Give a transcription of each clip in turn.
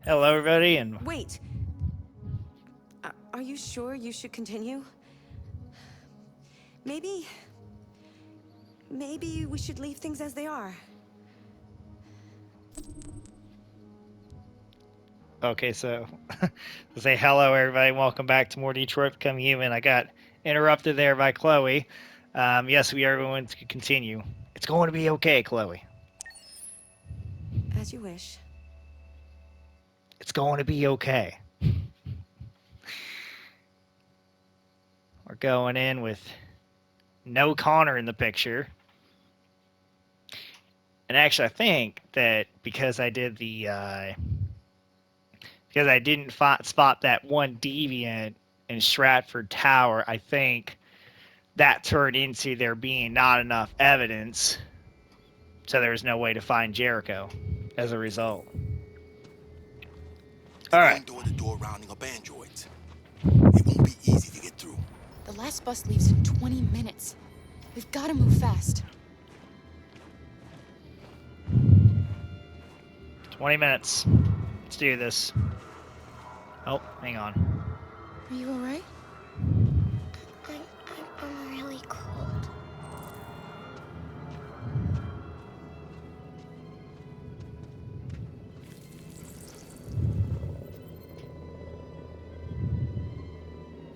Hello, everybody, and Wait. Are you sure you should continue? Maybe... Maybe we should leave things as they are. okay, so say hello, everybody, and welcome back to more Detroit Become Human. I got interrupted there by Chloe. Yes, we are going to continue. It's going to be okay, Chloe. As you wish. It's going to be okay. We're going in with no Connor in the picture. And actually, I think that because I did the because I didn't spot that one deviant in Stratford Tower, I think that turned into there being not enough evidence, so there was no way to find Jericho as a result. They're All going right. door to door rounding up androids. It won't be easy to get through. The last bus leaves in 20 minutes. We've got to move fast. 20 minutes. Let's do this. Oh, hang on. Are you all right? I'm really cold.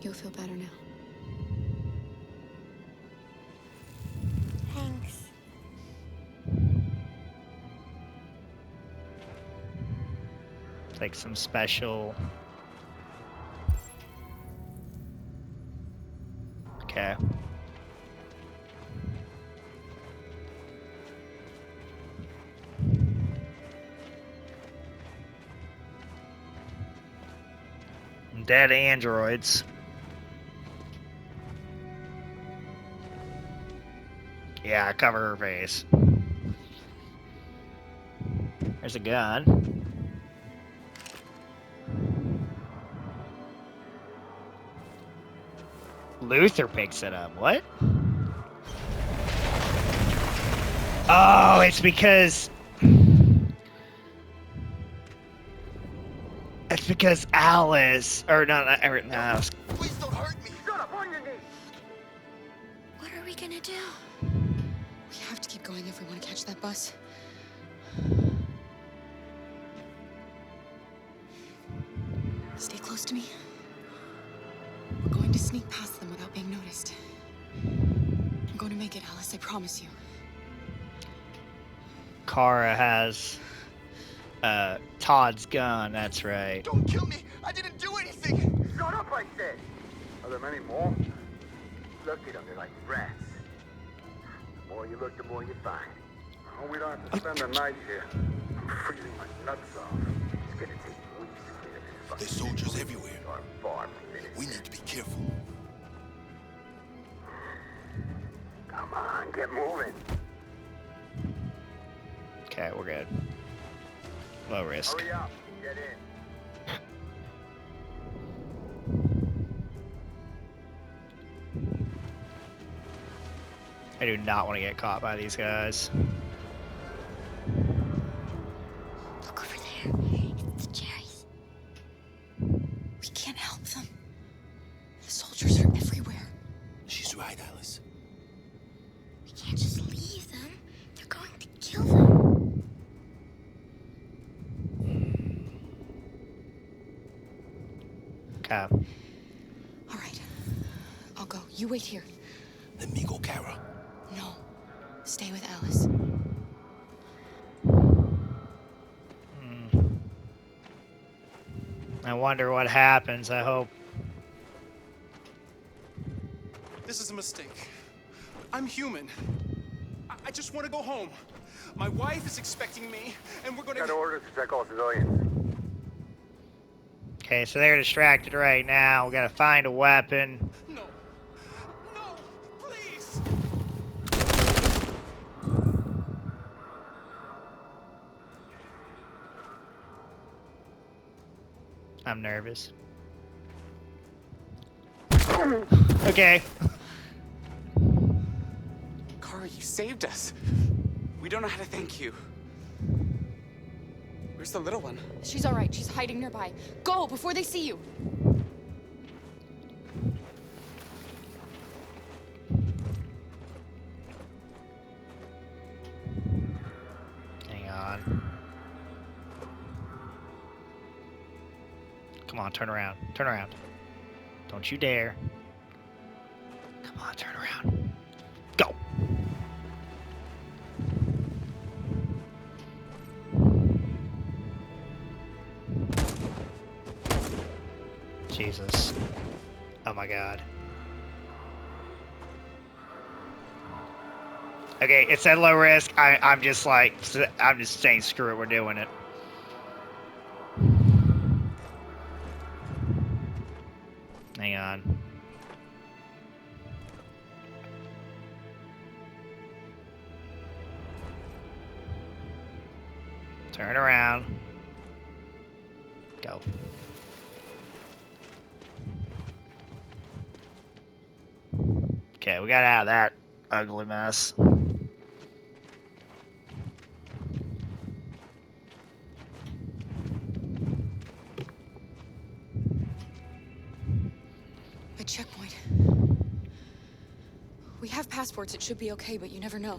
You'll feel better now. Thanks. It's like some special. Okay. Dead androids. Yeah, cover her face. There's a gun. Luther picks it up. What? Oh, it's because... It's because Alice... Or not Alice. Please don't hurt me. Shut up on your knees! What are we gonna do? We have to keep going if we want to catch that bus. Stay close to me. We're going to sneak past them without being noticed. I'm going to make it, Alice, I promise you. Kara has... Todd's gun, that's right. Don't kill me. I didn't do anything. Shut up, I said! Are there many more? Look at them, they're like rats. The more you look, the more you find. Oh, we don't have to spend the night here. I'm freezing my nuts off. It's gonna take weeks to clear this fucking... There's soldiers everywhere. Or far minutes. We need to be careful. Come on, get moving. Okay, we're good. Low risk. Hurry up, get in. I do not want to get caught by these guys. Look over there. It's the cherries. We can't help them. The soldiers are everywhere. She's right, Alice. We can't just leave them. They're going to kill them. Okay. All right. I'll go. You wait here. Let me go, Kara. No. Stay with Alice. I wonder what happens. I hope. This is a mistake. I'm human. I just want to go home. My wife is expecting me, and we're going Got to... orders to check all civilians. Okay, so they're distracted right now. We gotta find a weapon. No. No, please. I'm nervous. Okay. Kara, you saved us. We don't know how to thank you. Where's the little one? She's all right. She's hiding nearby. Go before they see you. Hang on. Come on, turn around. Turn around. Don't you dare. Come on, turn around. Go. Jesus. Oh my god. Okay, it's at low risk. I'm just saying screw it, we're doing it. Hang on. Turn around. Go. Okay, we got out of that ugly mess. A checkpoint. We have passports. It should be okay, but you never know.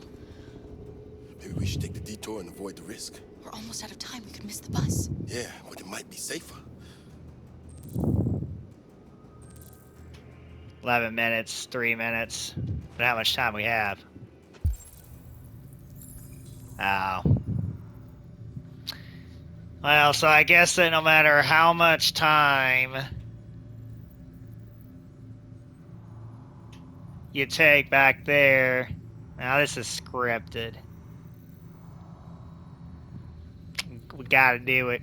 Maybe we should take the detour and avoid the risk. We're almost out of time. We could miss the bus. Yeah, but it might be safer. 11 minutes, 3 minutes. But how much time we have? Oh. Well, so I guess that no matter how much time you take back there, now this is scripted. We gotta do it.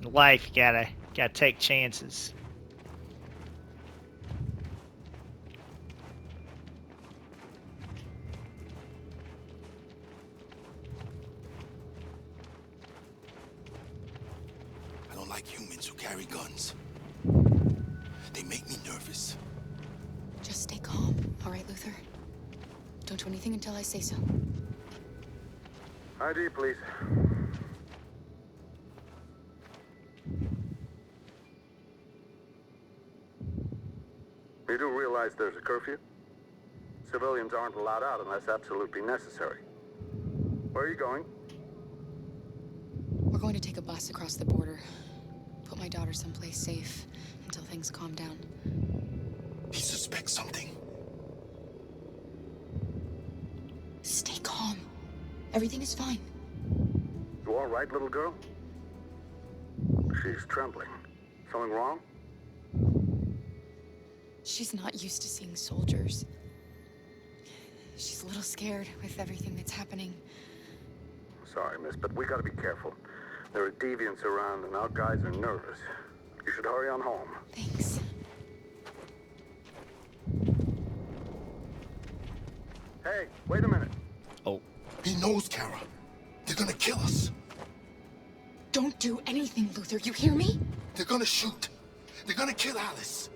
In life, you gotta take chances. I don't like humans who carry guns. They make me nervous. Just stay calm, all right, Luther? Don't do anything until I say so. ID, please. You do realize there's a curfew? Civilians aren't allowed out unless absolutely necessary. Where are you going? We're going to take a bus across the border. Put my daughter someplace safe until things calm down. He suspects something. Stay calm. Everything is fine. You all right, little girl? She's trembling. Something wrong? She's not used to seeing soldiers. She's a little scared with everything that's happening. Sorry, miss, but we gotta be careful. There are deviants around and our guys are nervous. You should hurry on home. Thanks. Hey, wait a minute. Oh. He knows, Kara. They're gonna kill us. Don't do anything, Luther. You hear me? They're gonna shoot. They're gonna kill Alice.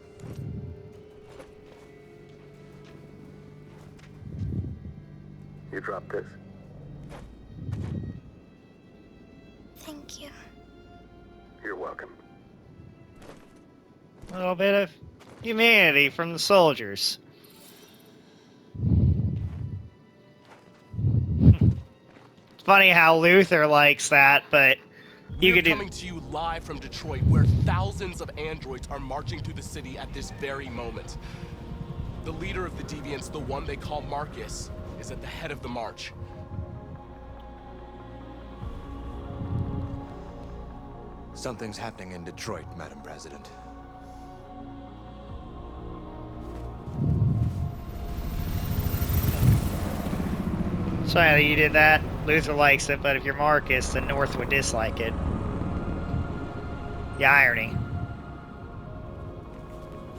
You drop this. Thank you. You're welcome. A little bit of humanity from the soldiers. It's funny how Luther likes that, but you could do. Coming to you live from Detroit, where thousands of androids are marching through the city at this very moment. The leader of the Deviants, the one they call Marcus, is at the head of the march. Something's happening in Detroit, Madam President. Sorry that you did that. Luther likes it, but if you're Marcus, the North would dislike it. The irony.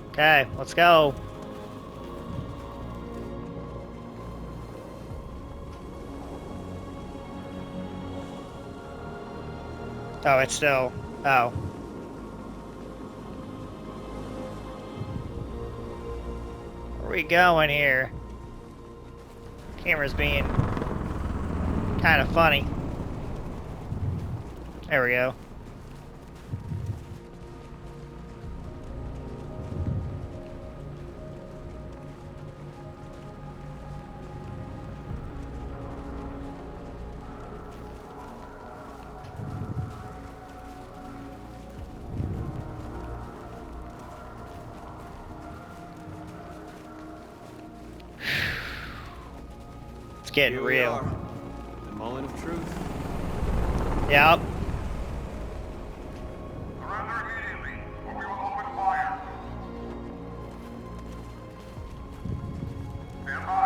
Okay, let's go. Oh, it's still... Oh. Where are we going here? Camera's being kind of funny. There we go. It's getting Here we real. are. The moment of truth. Yep. Surrender immediately, or we will open fire. Stand by.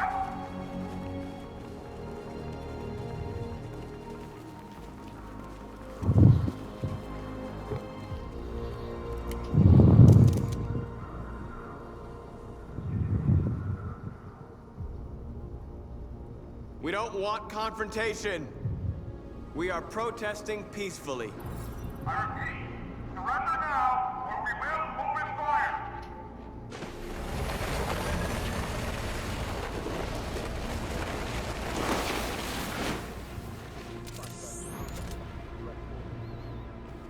We don't want confrontation. We are protesting peacefully. I repeat, surrender now, or we will open fire.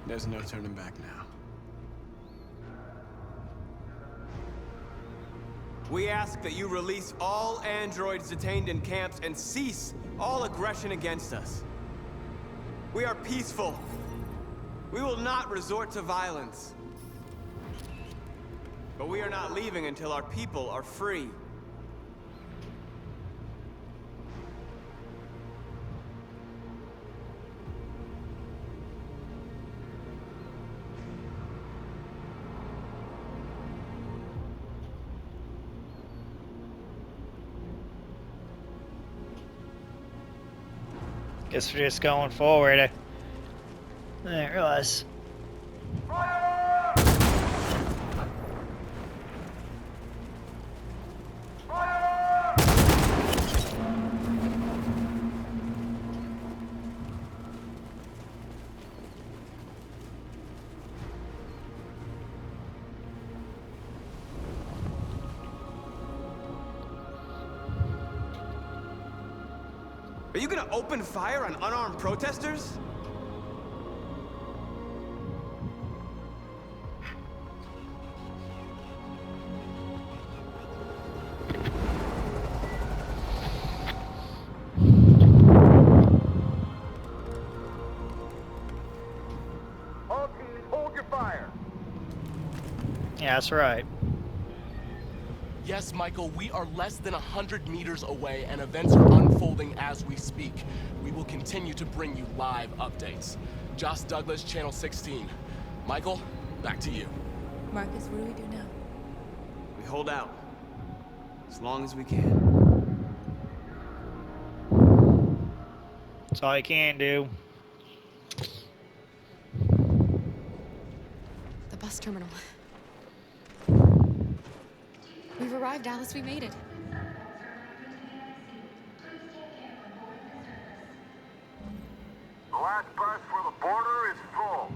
There's no turning back now. We ask that you release all androids detained in camps and cease all aggression against us. We are peaceful. We will not resort to violence. But we are not leaving until our people are free. Guess we're just going forward. There it was. Are you gonna open fire on unarmed protesters? All teams, hold your fire. Yeah, that's right. Yes, Michael, we are less than 100 meters away and events are unfolding as we speak. We will continue to bring you live updates. Josh Douglas, Channel 16. Michael, back to you. Marcus, what do we do now? We hold out. As long as we can. That's all you can do. The bus terminal. We've arrived, Alice. We made it. The last bus for the border is full.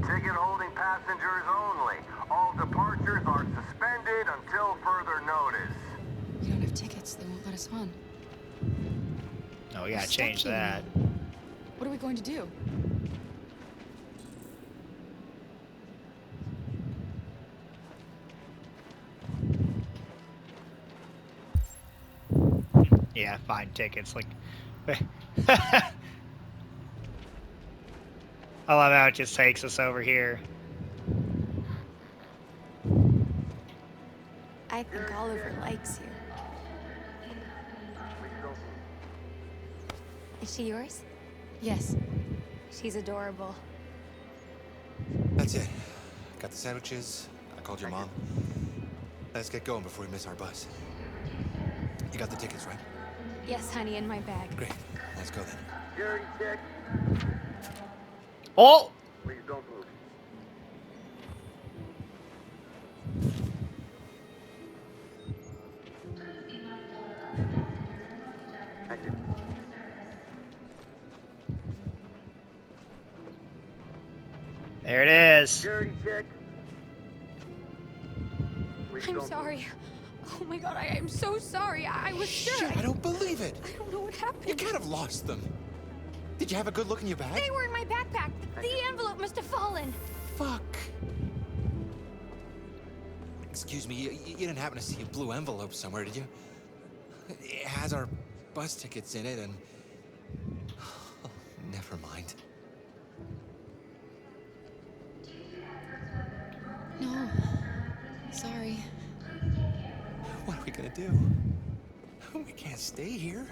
Ticket holding passengers only. All departures are suspended until further notice. We don't have tickets. They won't let us on. No, we We're gotta stuck change here. that. What are we going to do? Yeah, find tickets. Like, I love how it just takes us over here. I think Oliver likes you. Is she yours? Yes. She's adorable. That's it. Got the sandwiches. I called your mom. Let's get going before we miss our bus. You got the tickets, right? Yes, honey, in my bag. Great. Let's go then. Security check. Oh! Please don't move. Exit. There it is. Security check. Please I'm don't sorry. Oh my god, I am so sorry. I was sure. Shit, I don't believe it. I don't know what You happened. can't have lost them. Did you have a good look in your bag? They were in my backpack. The envelope must have fallen. Fuck. Excuse me, you didn't happen to see a blue envelope somewhere, did you? It has our bus tickets in it, and... Oh, never mind. No. Sorry. What are we gonna do? We can't stay here.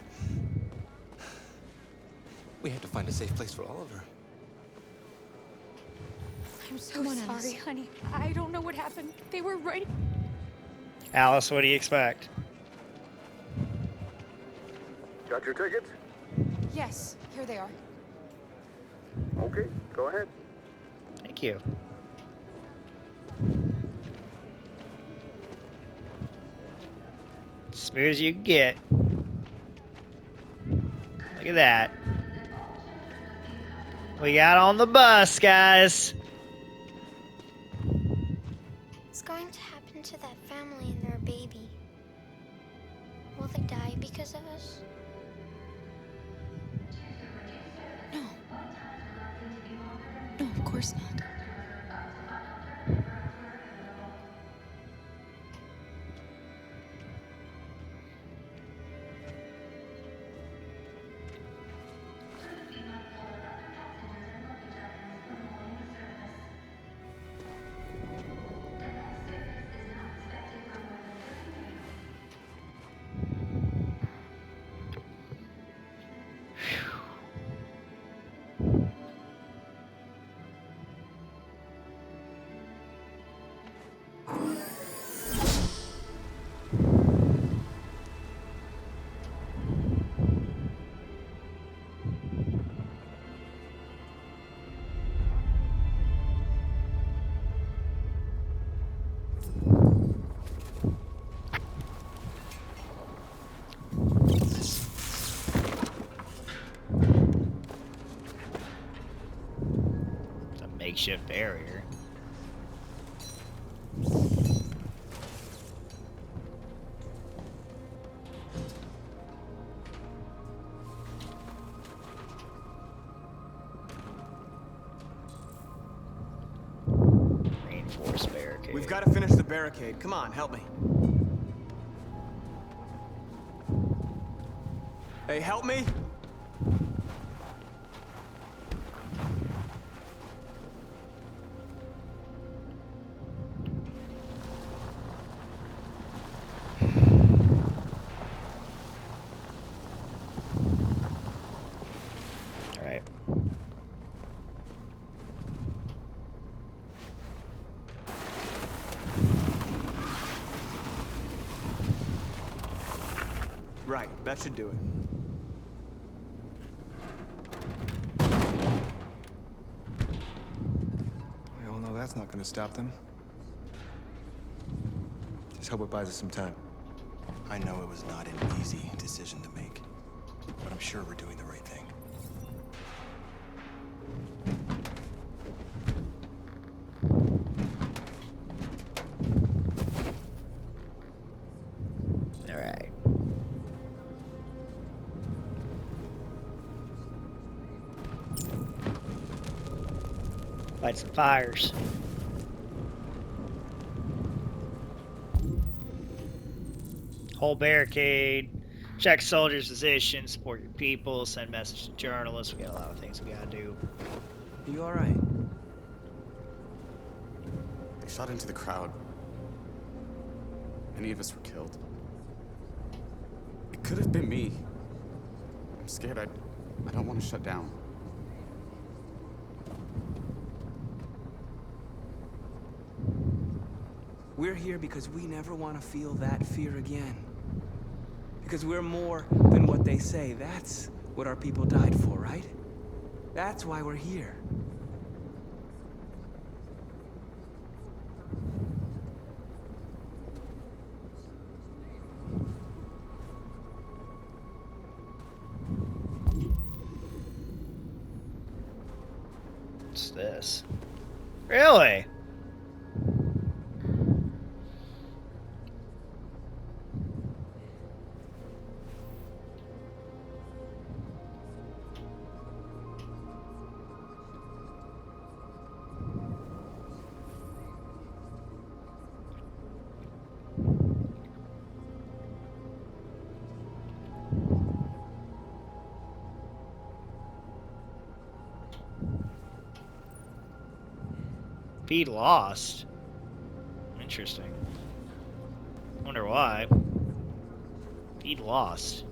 We have to find a safe place for Oliver. I'm so Come on, sorry, Alice. honey. I don't know what happened. They were right. Alice, what do you expect? Got your tickets? Yes, here they are. Okay, go ahead. Thank you. Smooth as you can get. Look at that. We got on the bus, guys. What's going to happen to that family and their baby? Will they die because of us? No. No, of course not. It's a makeshift barrier. Reinforced barricade. We've got to finish the barricade. Come on, help me. Hey, help me! All right. Right, that should do it. We all know that's not gonna stop them. Just hope it buys us some time. I know it was not an easy decision to make, but I'm sure we're doing the right thing. All right. Light some fires. Hold barricade. Check soldiers' positions. Support your people. Send message to journalists. We got a lot of things we gotta do. You all right? They shot into the crowd. Many of us were killed. It could have been me. I'm scared. I don't want to shut down. We're here because we never want to feel that fear again. Because we're more than what they say. That's what our people died for, right? That's why we're here. What's this? Really? Feed lost. Interesting. Wonder why. Feed lost.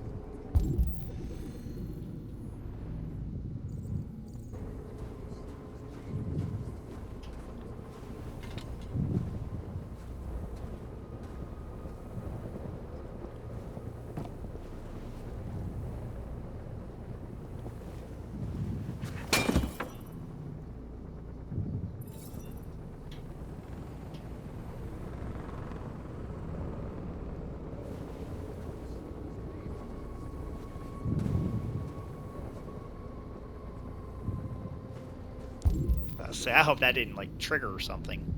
I hope that didn't like trigger or something.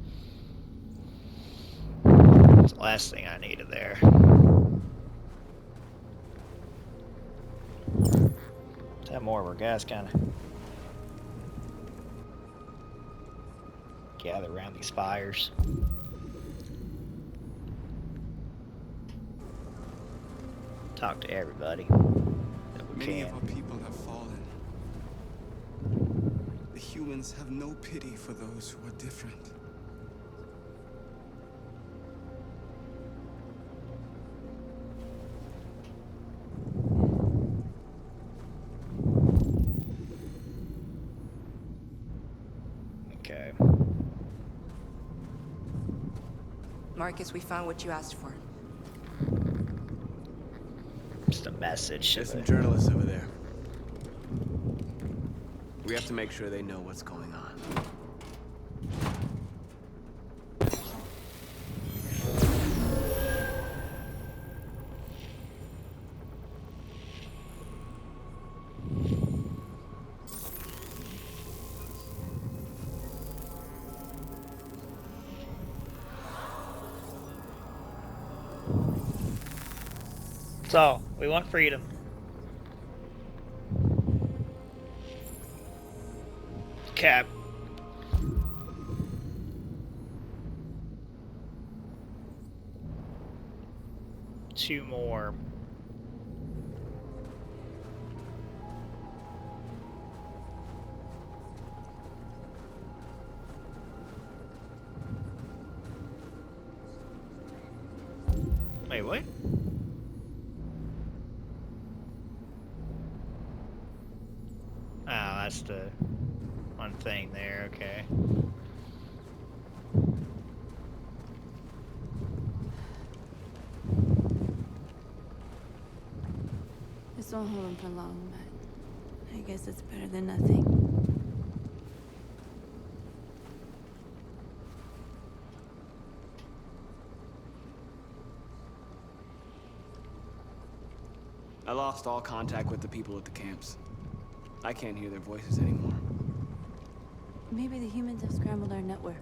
That's the last thing I needed there. Let's have more of our gas kind of gather around these fires. Talk to everybody that we Many can. of our people have fallen. The humans have no pity for those who are different. Okay. Marcus, we found what you asked for. Just a message. There's some journalists over there. We have to make sure they know what's going on. So, we want freedom. Cap. Two more. Wait, what? Oh, that's the one thing there, okay. This won't hold him for long, but I guess it's better than nothing. I lost all contact with the people at the camps. I can't hear their voices anymore. Maybe the humans have scrambled our network.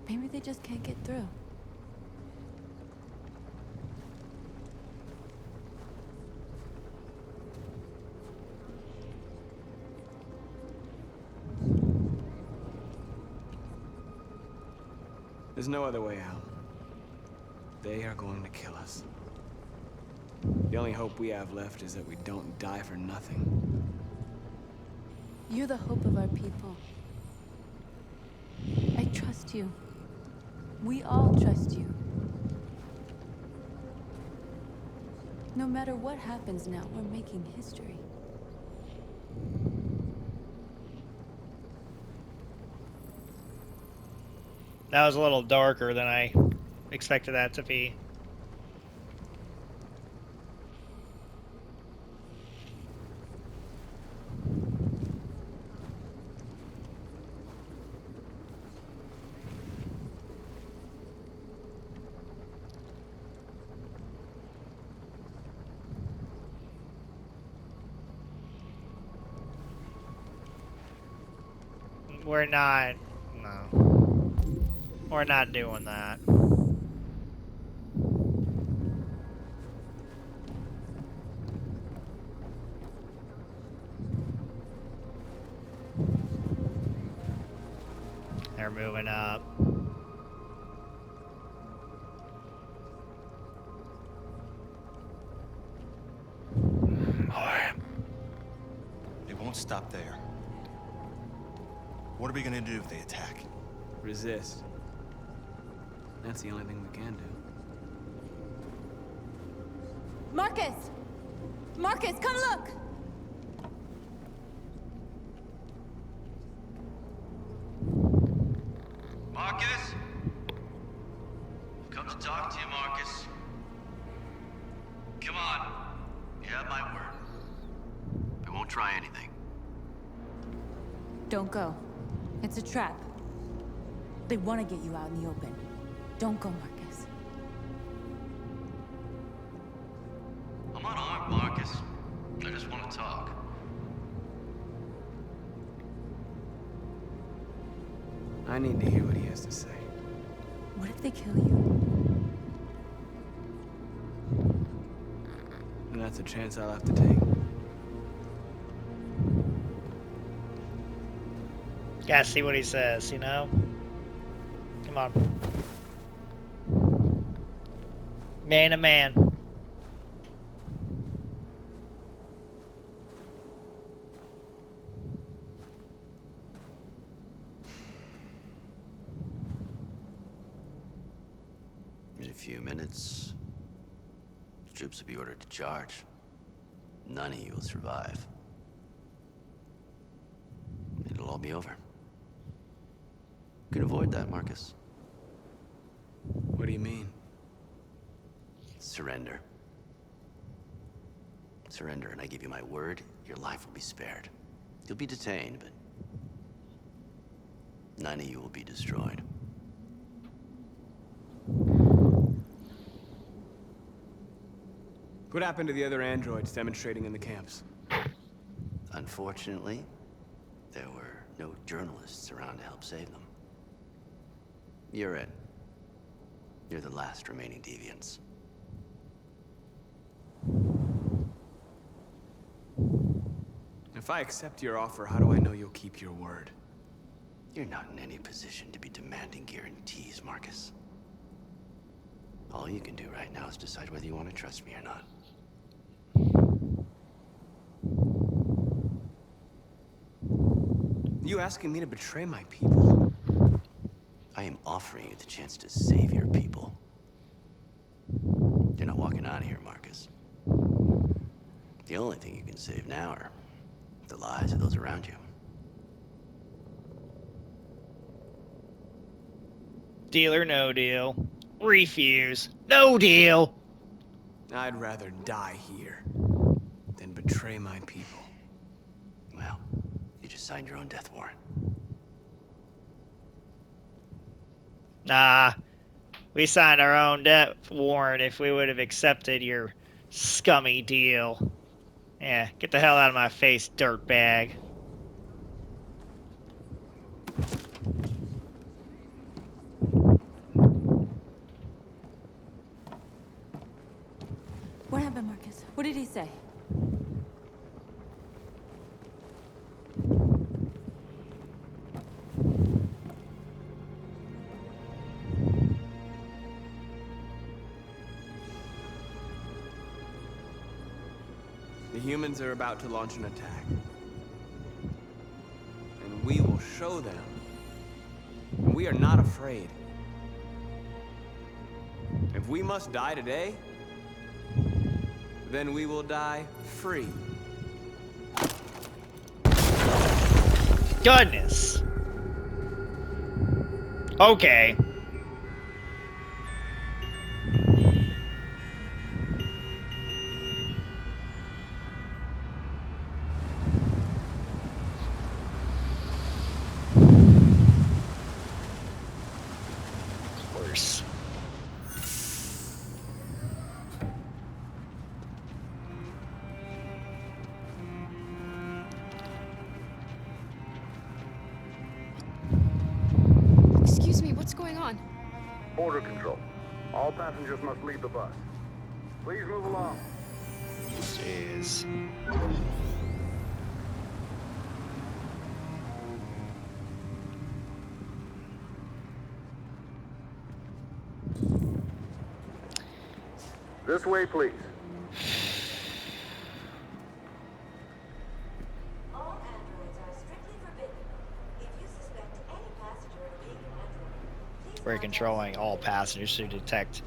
Maybe they just can't get through. There's no other way out. They are going to kill us. The only hope we have left is that we don't die for nothing. You're the hope of our people. I trust you. We all trust you. No matter what happens now, we're making history. That was a little darker than I expected that to be. We're not, no. We're not doing that. They're moving up. It won't stop there. What are we gonna do if they attack? resist. That's the only thing we can do. Marcus! Marcus, come look! Marcus? I've come to talk to you, Marcus. Come on. You have my word. I won't try anything. Don't go. It's a trap. They want to get you out in the open. Don't go, Marcus. I'm unarmed, Marcus. I just want to talk. I need to hear what he has to say. What if they kill you? And that's a chance I'll have to take. Gotta see what he says, you know? Come on. Man to man. In a few minutes, the troops will be ordered to charge. None of you will survive. It'll all be over. You can avoid that, Marcus. What do you mean? Surrender. Surrender, and I give you my word, your life will be spared. You'll be detained, but none of you will be destroyed. What happened to the other androids demonstrating in the camps? Unfortunately, there were no journalists around to help save them. You're it. You're the last remaining deviants. If I accept your offer, how do I know you'll keep your word? You're not in any position to be demanding guarantees, Marcus. All you can do right now is decide whether you want to trust me or not. You asking me to betray my people? I am offering you the chance to save your people. You're not walking out of here, Marcus. The only thing you can save now are the lives of those around you. Deal or no deal? Refuse. No deal. I'd rather die here than betray my people. Well, you just signed your own death warrant. Nah. We signed our own death warrant if we would have accepted your scummy deal. Yeah, get the hell out of my face, dirtbag. What happened, Marcus? What did he say? The humans are about to launch an attack. And we will show them. We are not afraid. If we must die today, then we will die free. Goodness. Okay. Worse. Excuse me, what's going on? Border control. All passengers must leave the bus. Please move along. Jeez. This way, please. All androids are strictly forbidden. If you suspect any passenger of being an We're controlling all passengers to detect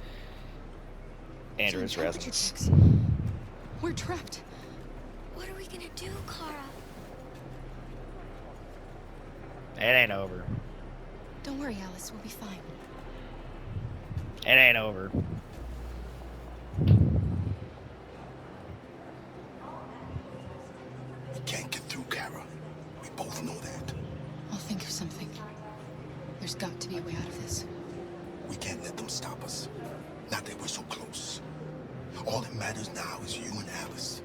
Andrew's presence. We're trapped. What are we gonna do, Kara? It ain't over. Don't worry, Alice. We'll be fine. It ain't over. We can't get through, Kara. We both know that. I'll think of something. There's got to be a way out of this. We can't let them stop us. Not that we're so close. All that matters now is you and Alice.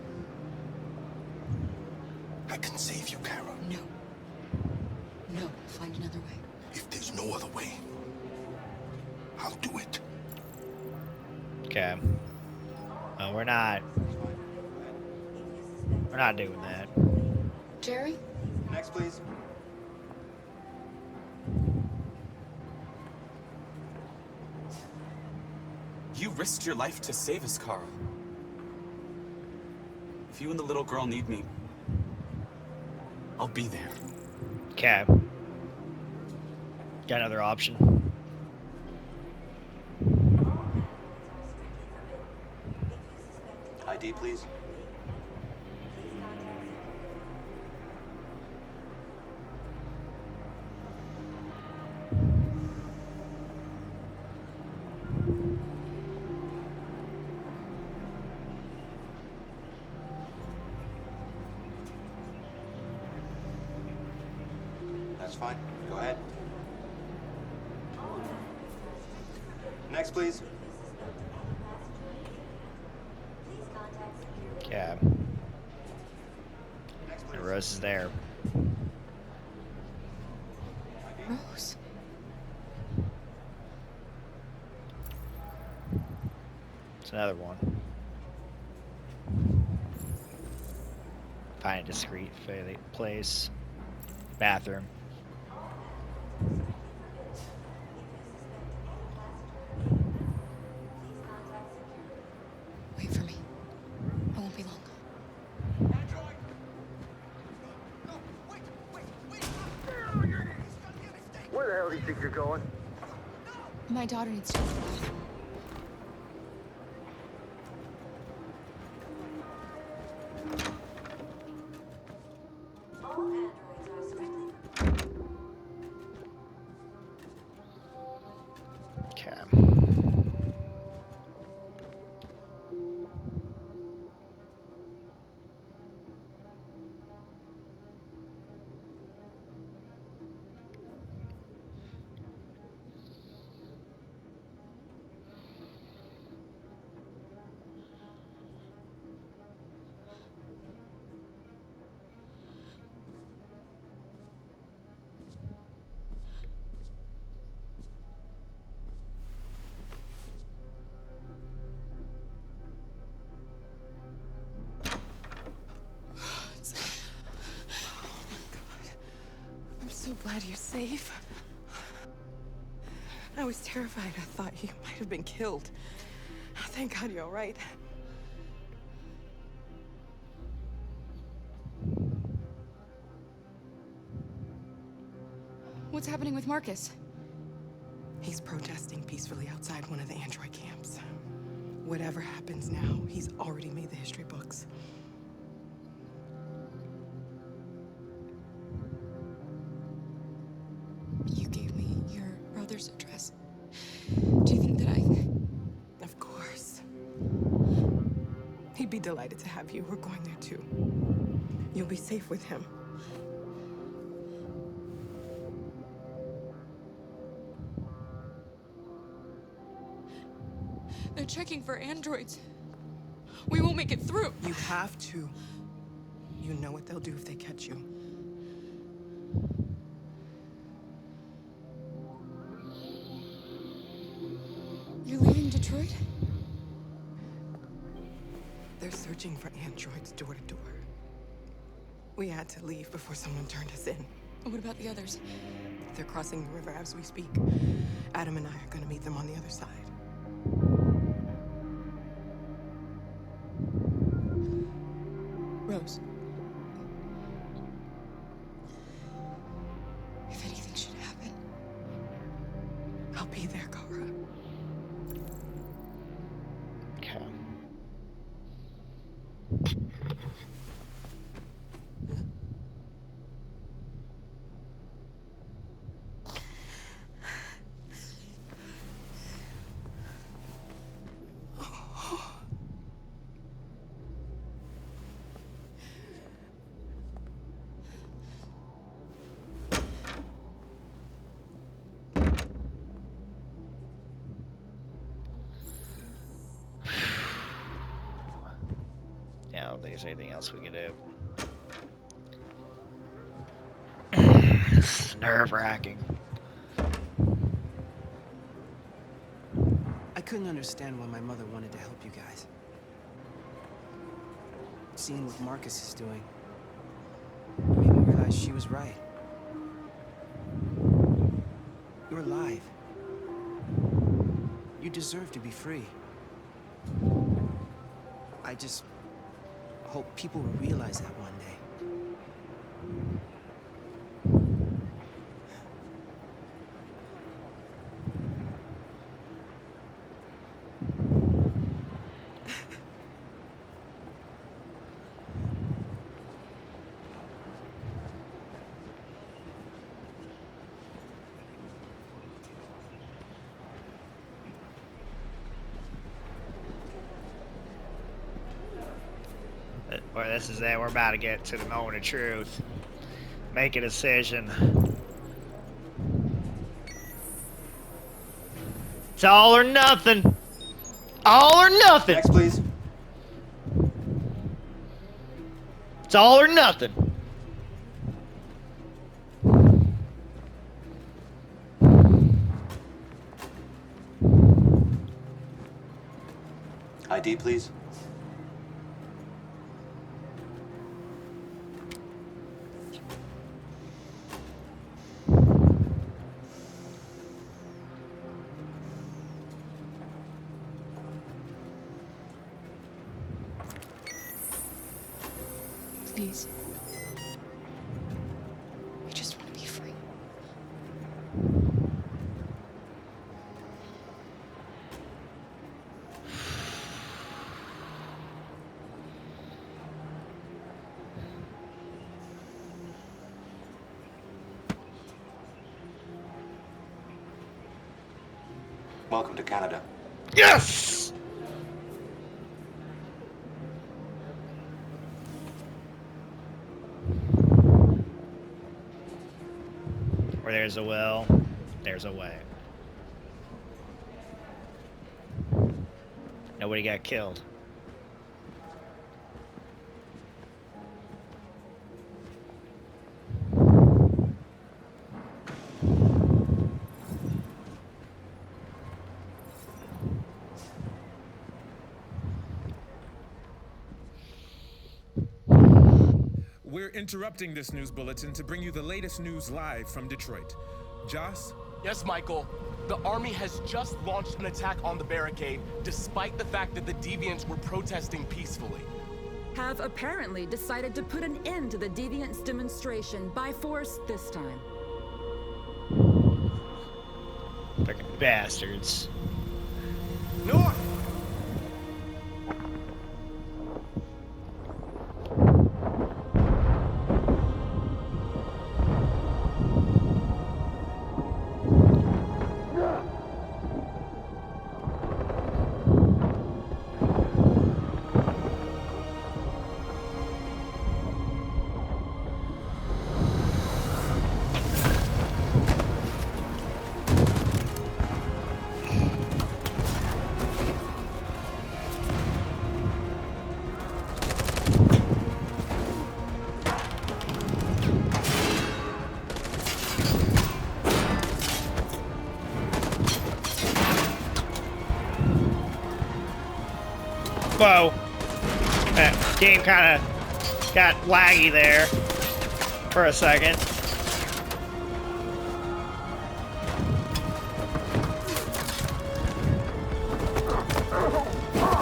I can save you, Kara. No. No, find another way. If there's no other way, I'll do it. Okay. Well, we're not doing that. Jerry? Next, please. You risked your life to save us, Carl. If you and the little girl need me, I'll be there. Okay. Got another option. ID, please. That's fine. Go ahead. Next, please. Yeah. And Rose is there. Rose. It's another one. Find a discreet place. Bathroom. Wait for me. I won't be long. Where the hell do you think you're going? My daughter needs to go to the bathroom. I'm so glad you're safe. I was terrified. I thought you might have been killed. Thank God you're all right. What's happening with Marcus? He's protesting peacefully outside one of the android camps. Whatever happens now, he's already made the history books. You gave me your brother's address. Do you think that Of course. He'd be delighted to have you. We're going there too. You'll be safe with him. They're checking for androids. We won't make it through. You have to. You know what they'll do if they catch you. You're leaving Detroit? They're searching for androids door to door. We had to leave before someone turned us in. What about the others? They're crossing the river as we speak. Adam and I are gonna meet them on the other side. Rose. If anything should happen, I'll be anything else we can do. It's nerve-wracking. I couldn't understand why my mother wanted to help you guys. Seeing what Marcus is doing made me realize she was right. You're alive. You deserve to be free. I just hope people will realize that one day. Well, this is it. We're about to get to the moment of truth. Make a decision. It's all or nothing. All or nothing. Next, please. It's all or nothing. ID, please. Please. I just want to be free. Welcome to Canada. Yes! Where there's a will, there's a way. Nobody got killed. We're interrupting this news bulletin to bring you the latest news live from Detroit. Joss? Yes, Michael. The army has just launched an attack on the barricade, despite the fact that the Deviants were protesting peacefully. Have apparently decided to put an end to the Deviants' demonstration by force this time. Fucking bastards. North! Whoa. That game kind of got laggy there for a second.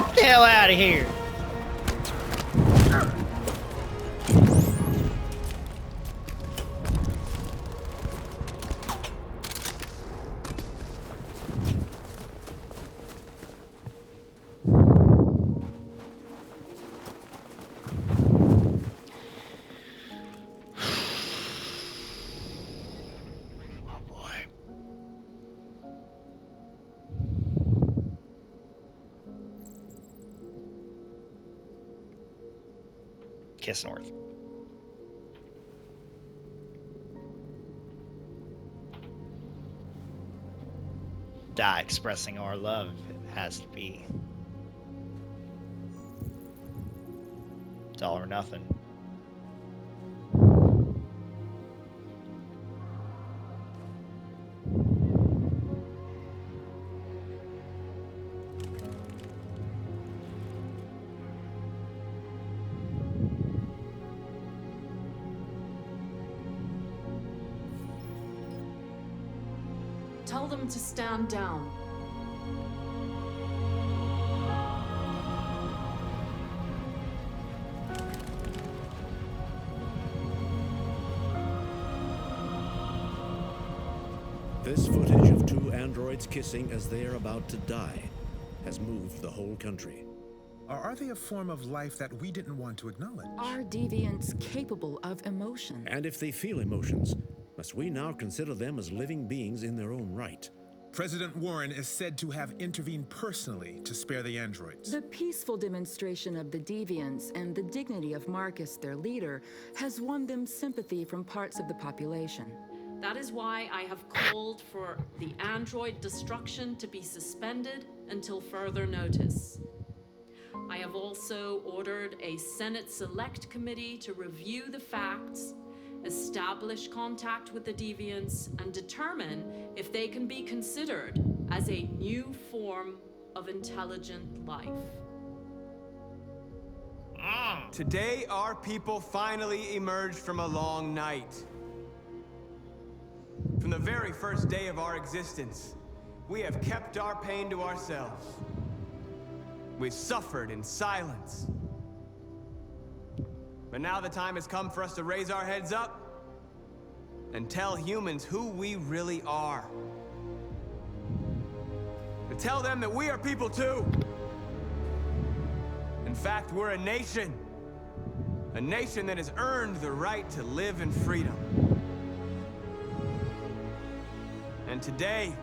Get the hell out of here. Kiss North. Die expressing our love. It has to be. It's all or nothing. Tell them to stand down. This footage of two androids kissing as they are about to die has moved the whole country. Or are they a form of life that we didn't want to acknowledge? Are deviants capable of emotion? And if they feel emotions, must we now consider them as living beings in their own right? President Warren is said to have intervened personally to spare the androids. The peaceful demonstration of the deviants and the dignity of Marcus, their leader, has won them sympathy from parts of the population. That is why I have called for the android destruction to be suspended until further notice. I have also ordered a Senate Select Committee to review the facts, establish contact with the deviants, and determine if they can be considered as a new form of intelligent life. Today, our people finally emerged from a long night. From the very first day of our existence, we have kept our pain to ourselves. We've suffered in silence. But now the time has come for us to raise our heads up and tell humans who we really are. To tell them that we are people too. In fact, we're a nation. A nation that has earned the right to live in freedom. And today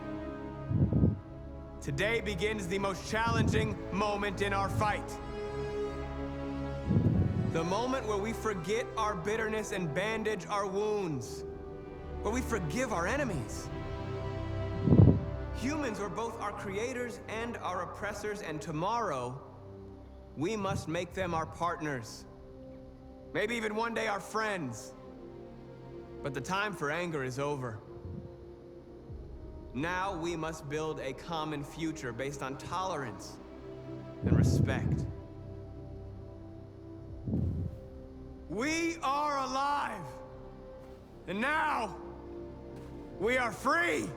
begins the most challenging moment in our fight. The moment where we forget our bitterness and bandage our wounds. Where we forgive our enemies. Humans are both our creators and our oppressors, and tomorrow, we must make them our partners. Maybe even one day our friends. But the time for anger is over. Now we must build a common future based on tolerance and respect. We are alive! And now, we are free!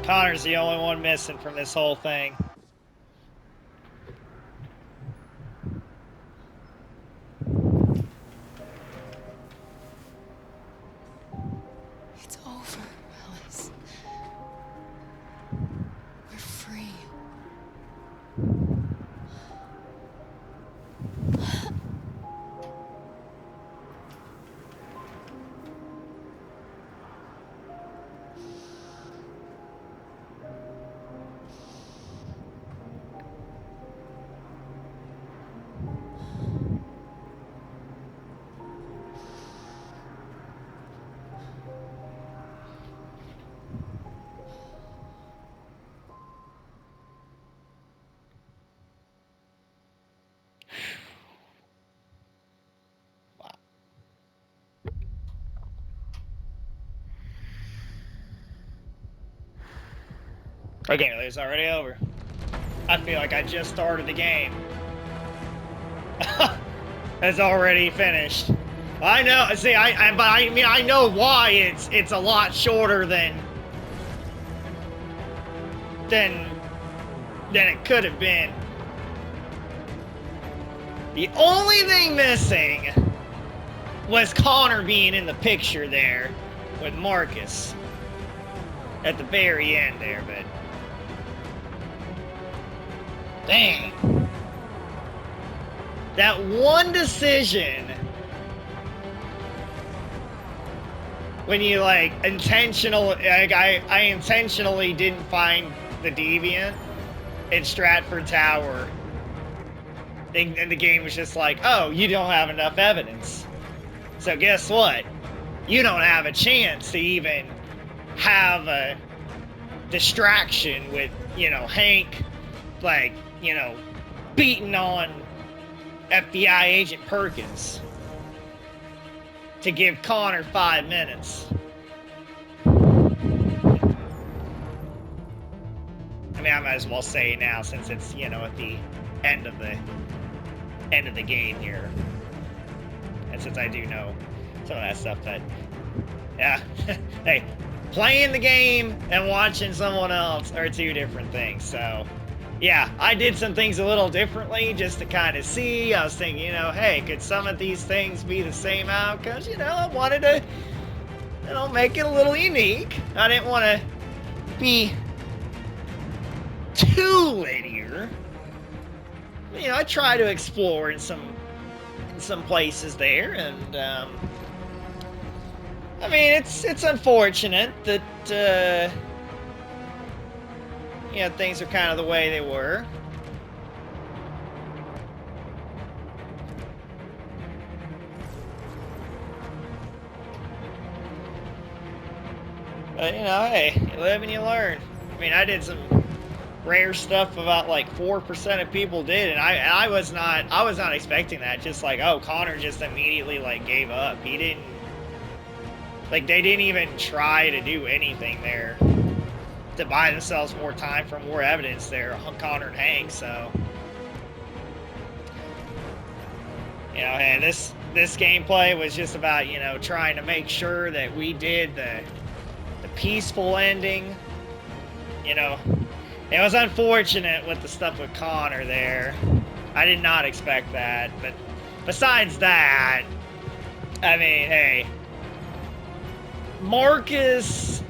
Connor's the only one missing from this whole thing. It's over, Alice. We're free. Okay, it's already over. I feel like I just started the game. It's already finished. I know. See, I mean, I know why it's a lot shorter than it could have been. The only thing missing was Connor being in the picture there with Marcus at the very end there, but dang. That one decision when you like I intentionally didn't find the deviant in Stratford Tower, and the game was just like, oh, you don't have enough evidence, so guess what, you don't have a chance to even have a distraction with, you know, Hank, like, you know, beating on FBI agent Perkins to give Connor 5 minutes. I mean, I might as well say it now since it's, you know, at the end of the game here, and since I do know some of that stuff, that, yeah, hey, playing the game and watching someone else are two different things. So yeah, I did some things a little differently just to kind of see. I was thinking, you know, hey, could some of these things be the same outcomes? You know, I wanted to, you know, make it a little unique. I didn't want to be too linear. You know, I try to explore in some places there, and I mean, it's unfortunate that you know, things are kind of the way they were. But, you know, hey, you live and you learn. I mean, I did some rare stuff about like 4% of people did, and I was not expecting that. Just like, oh, Connor just immediately like gave up. He didn't, like, they didn't even try to do anything there to buy themselves more time for more evidence there, Connor and Hank. So, you know, and this gameplay was just about, you know, trying to make sure that we did the peaceful ending. You know, it was unfortunate with the stuff with Connor there. I did not expect that, but besides that, I mean, hey, Marcus,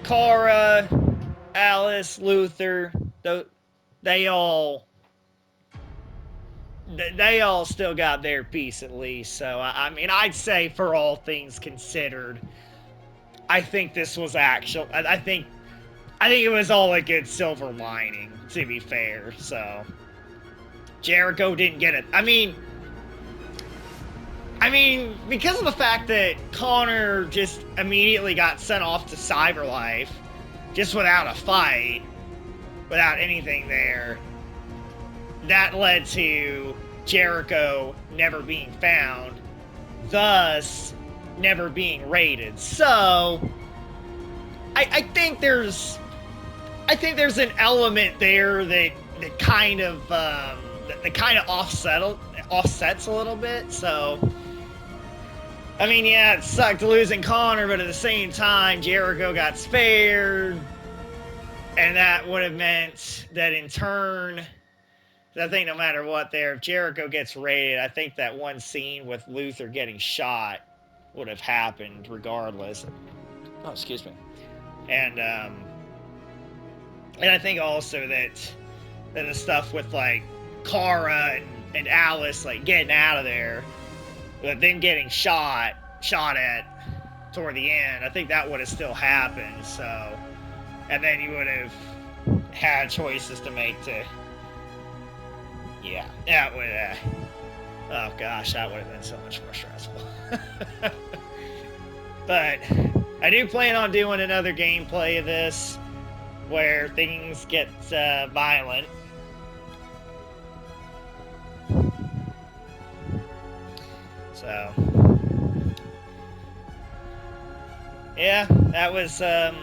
Kara, Alice, Luther, they all still got their piece at least. So, I mean, I'd say for all things considered, I think this was actual. I think it was all a good silver lining, to be fair. So, Jericho didn't get it. I mean, because of the fact that Connor just immediately got sent off to Cyberlife, just without a fight, without anything there, that led to Jericho never being found, thus never being raided. So, I think there's an element there that kind of offsets a little bit. So, I mean, yeah, it sucked losing Connor, but at the same time, Jericho got spared, and that would have meant that in turn, I think no matter what there, if Jericho gets raided, I think that one scene with Luther getting shot would have happened regardless. Oh, excuse me. And I think also that the stuff with like Kara and Alice like getting out of there, but then getting shot at toward the end, I think that would have still happened. So, and then you would have had choices to make to, yeah, that would oh gosh, that would have been so much more stressful. But I do plan on doing another gameplay of this where things get violent. So, yeah, that was that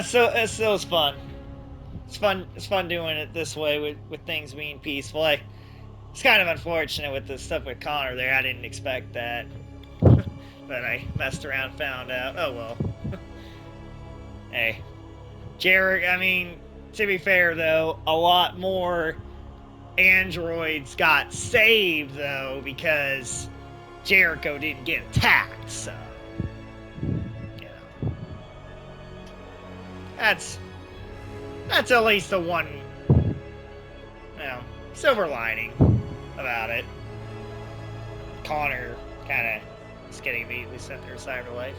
still was fun. It's fun doing it this way with things being peaceful. It's kind of unfortunate with the stuff with Connor there. I didn't expect that. But I messed around and found out. Oh well. Hey. I mean, to be fair though, a lot more androids got saved though because Jericho didn't get attacked, so you know. That's at least the one, you know, silver lining about it. Connor kind of is getting immediately sent their cyberlife.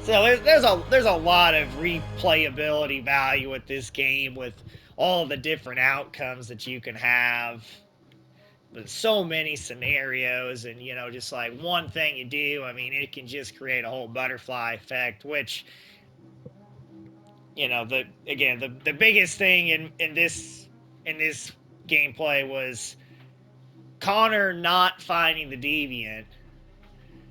So there's a lot of replayability value with this game, with all the different outcomes that you can have. With so many scenarios, and you know, just like one thing you do, I mean, it can just create a whole butterfly effect, which, you know, the biggest thing in this gameplay was Connor not finding the deviant.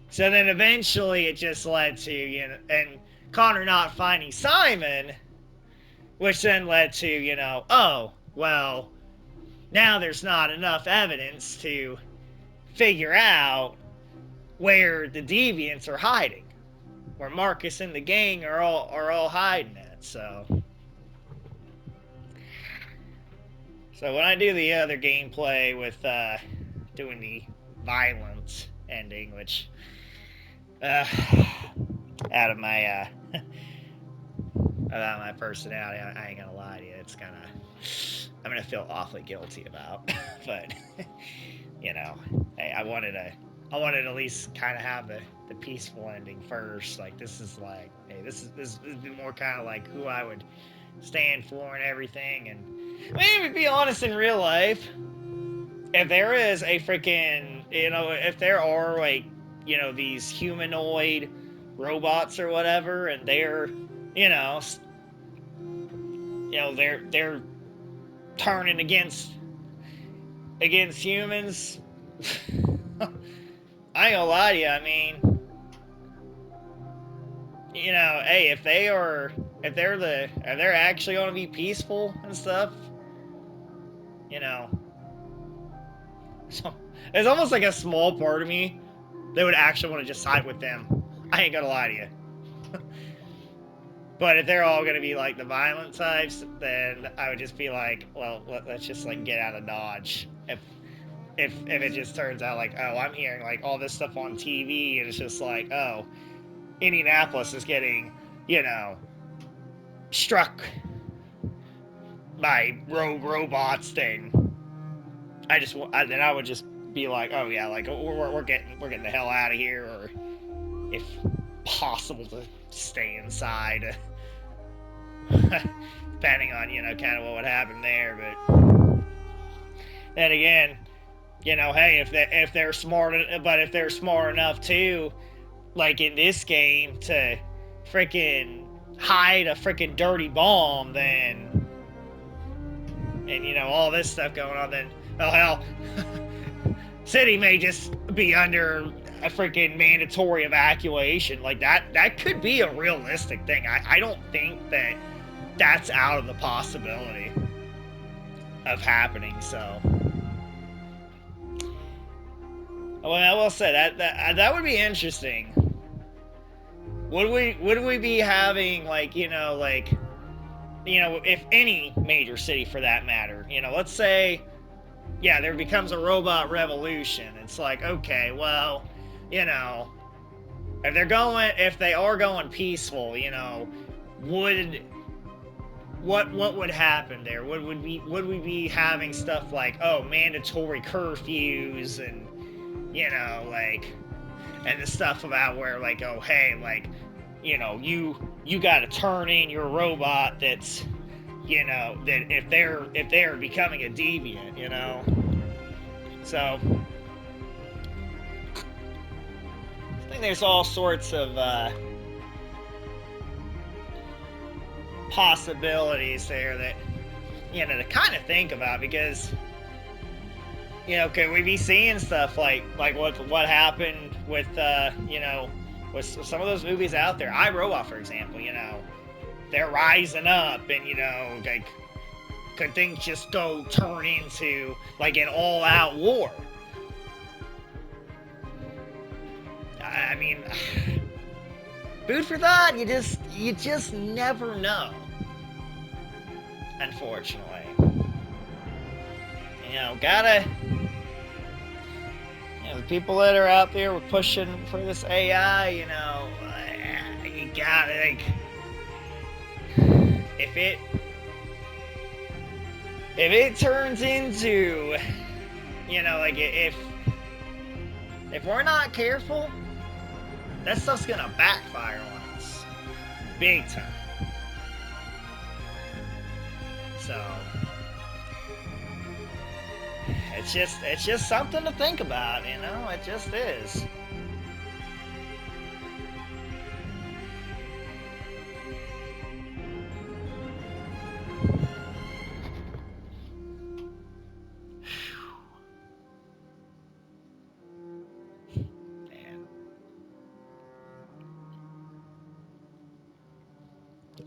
So then eventually it just led to, you know, and Connor not finding Simon, which then led to, you know, oh, well, now there's not enough evidence to figure out where the deviants are hiding, where Marcus and the gang are all hiding at. So when I do the other gameplay with doing the violence ending, which out of my personality, I ain't gonna lie to you, it's kind of, I'm gonna feel awfully guilty about. But you know, hey, I wanted to at least kind of have the peaceful ending first. Like, this is like, hey, this is more kind of like who I would stand for and everything. And I mean, to be honest, in real life, if there is a freaking, you know, if there are, like, you know, these humanoid robots or whatever, and they're, you know, they're turning against humans, I ain't gonna lie to you, I mean, you know, hey, if they're actually gonna be peaceful and stuff, you know, so it's almost like a small part of me that would actually want to just side with them. I ain't gonna lie to you. But if they're all gonna be like the violent types, then I would just be like, well, let's just like get out of Dodge. If it just turns out like, oh, I'm hearing like all this stuff on TV, and it's just like, oh, Indianapolis is getting, you know, struck by rogue robots, then I would just be like, oh yeah, like we're getting the hell out of here, or if possible to stay inside, depending on, you know, kind of what would happen there. But then again, you know, hey, if they're smart enough too, like in this game, to freaking hide a freaking dirty bomb, then, and you know, all this stuff going on, then, oh hell, city may just be under a freaking mandatory evacuation. Like that could be a realistic thing. I don't think that's out of the possibility of happening. So, well, I will say that would be interesting. Would we be having, like, you know, if any major city for that matter, you know, let's say, yeah, there becomes a robot revolution. It's like, okay, well, you know, if they are going peaceful, you know, what would happen there? Would we be having stuff like, oh, mandatory curfews, and, you know, like, and the stuff about where, like, oh, hey, like, you know, you got to turn in your robot that's, you know, that if they're becoming a deviant, you know. So I think there's all sorts of possibilities there that, you know, to kind of think about, because, you know, could we be seeing stuff like what happened with you know, with some of those movies out there, iRobot, for example, you know, they're rising up, and, you know, like, could things just turn into like an all-out war? I mean, food for thought. You just never know, unfortunately. You know, the people that are out there pushing for this AI, you know, you gotta, like, if it turns into, you know, like, if If we're not careful, that stuff's gonna backfire on us. Big time. So it's just something to think about, you know? It just is.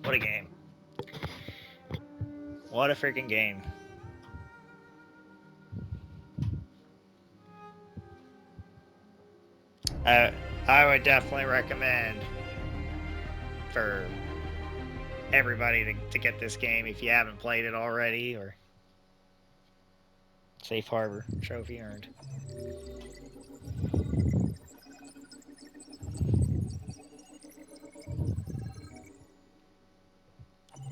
What a game. What a freaking game. I would definitely recommend for everybody to get this game if you haven't played it already, or Safe Harbor trophy earned.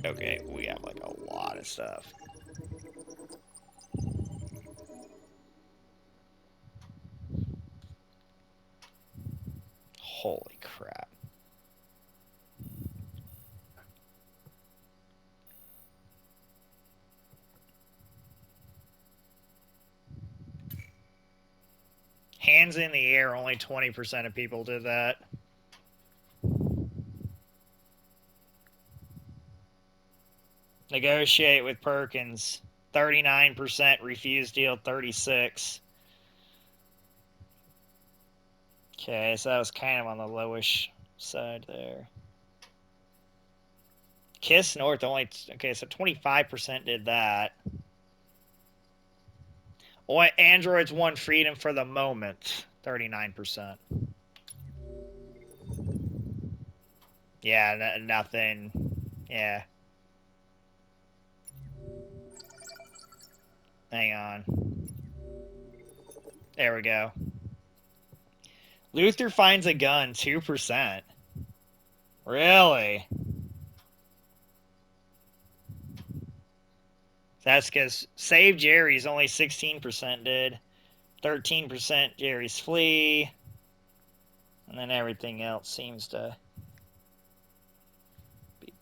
Okay, we have like a lot of stuff. Holy crap. Hands in the air, only 20% of people did that. Negotiate with Perkins. 39% refused deal, 36. Okay, so that was kind of on the lowish side there. Kiss North only, okay, so 25% did that. Androids want freedom for the moment, 39%. Yeah, nothing, yeah. Hang on. There we go. Luther finds a gun, 2%. Really? That's because Save Jerry's only 16% did. 13% Jerry's Flee. And then everything else seems to be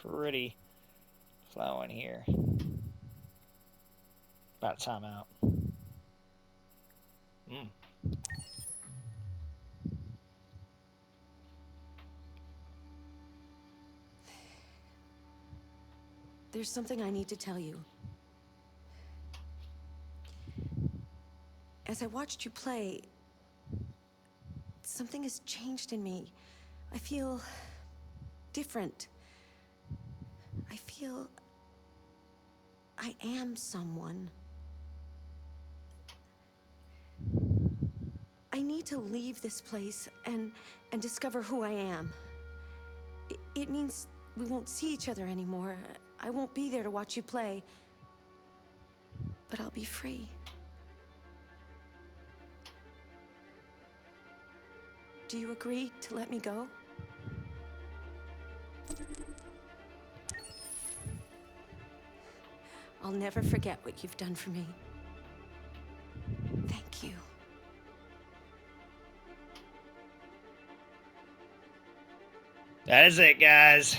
pretty flowing here. About time out. There's something I need to tell you. As I watched you play, something has changed in me. I feel different. I feel I am someone. I need to leave this place and discover who I am. It means we won't see each other anymore. I won't be there to watch you play. But I'll be free. Do you agree to let me go? I'll never forget what you've done for me. Thank you. That is it, guys.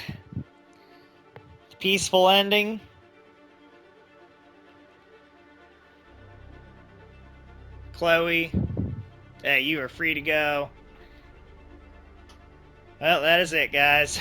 Peaceful ending. Chloe, hey, you are free to go. Well, that is it, guys.